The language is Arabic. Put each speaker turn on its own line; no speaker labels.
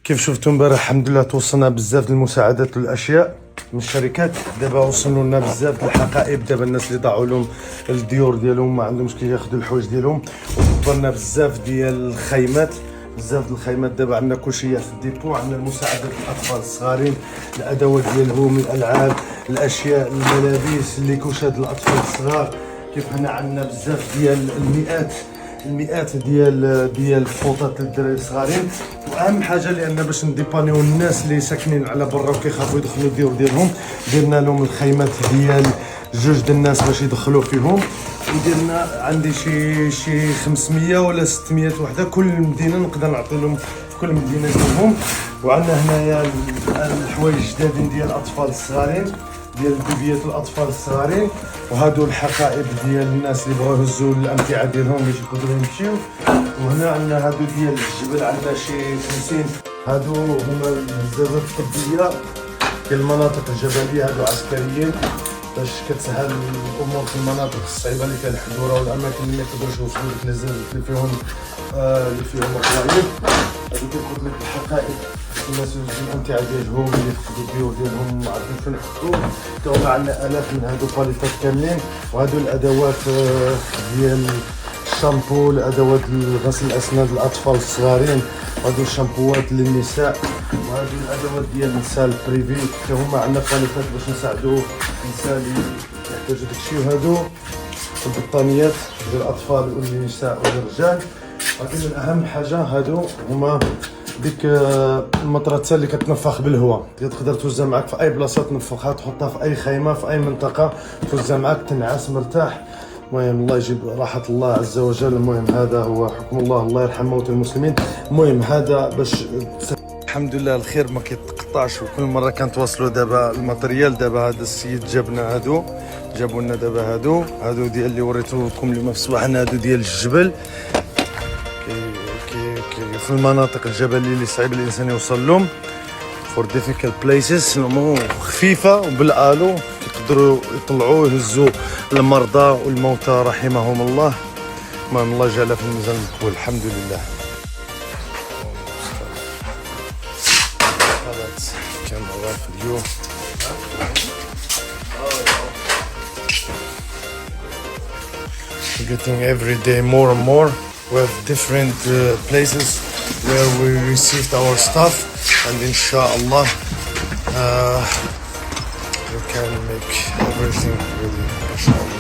كيف شفتوا امبارح الحمد لله توصلنا بزاف المساعدات والاشياء من الشركات. دابا وصلوا لنا بزاف الحقائب. دابا الناس اللي ضاعوا لهم الديور ديالهم ما عندهمش كياخذوا الحوايج ديالهم، وضبرنا بزاف ديال الخيمات. بزاف الخيمات دابا عندنا كلشي في الديبو. عندنا المساعدات للاطفال الصغارين، الادوات ديالهم، الالعاب، الاشياء، الملابس، اللي كوشات الاطفال الصغار. كيف هنا عندنا بزاف ديال المئات ديال الفوطات للدراري الصغارين. واهم حاجه لان باش نديبانيو الناس اللي ساكنين على برا وكيخافوا يدخلوا الديور ديالهم، درنا لهم الخيمات ديال جوج د الناس باش يدخلوا فيهم. ودرنا عندي شي 500 ولا 600 وحده، كل مدينه نقدر نعطي لهم في كل مدينه ديالهم. وعندنا هنايا الحوايج الجدادين ديال الاطفال الصغارين، ديال بيبيات الاطفال الصغارين. وهادو الحقائب ديال الناس اللي بغاو يهزوا الامتعه ديالهم باش يقدروا يمشيو. وهنا عندنا هادو ديال الجبل، عندنا شي 50. هادو هما الهزازات الطبيه ديال المناطق الجبليه، هادو عسكريين باش كتسهل الامور في المناطق الصعيبه اللي فيها الحضوره والاماكن اللي ما يقدروش يوصلوا لك الهزازات اللي فيهم القوارب. هادو كيف قلت لك الحقائب الناس يوزوا الامتعه ديالهم اللي فقدوا الديور ديالهم ما عارفين فين يحطوا. توقع عندنا الاف من هادو باليطات كاملين. وهادو الادوات ديال الشامبو، الادوات غسل الاسنان للاطفال الصغارين، وهادو الشامبوات للنساء، وهادو الادوات ديال النساء البريفي. حتى هما عندنا باليطات باش نساعدوا النساء اللي يحتاجوا داكشي. وهادو البطانيات ديال الاطفال والنساء والرجال. ولكن اهم حاجه هادو هما ديك المطرات اللي كتنفخ بالهواء، تقدر توزع معك في اي بلاصه، تنفخها تحطها في اي خيمه في اي منطقه، توزع معك تنعس مرتاح. المهم الله يجيب راحه الله عز وجل. المهم هذا هو حكم الله، الله يرحم موتى المسلمين. المهم هذا باش الحمد لله الخير ما كيتقطعش، وكل مره كنتواصلوا. دابا الماتريال دابا هذا السيد جابنا هادو، جابوا لنا دابا هادو ديال اللي وريتو لكم اليوم في الصباح. هادو ديال الجبل في المناطق الجبليه اللي صعيب الانسان يوصل لهم. for difficult places. الامور خفيفه وبالالو يقدروا يطلعوا يهزوا المرضى والموتى رحمهم الله. المهم الله جعلها في الميزان المقبول الحمد لله. كاميرا فيديو. We're getting every day more and more. We have different places where we received our stuff, and inshallah we can make everything really inshallah.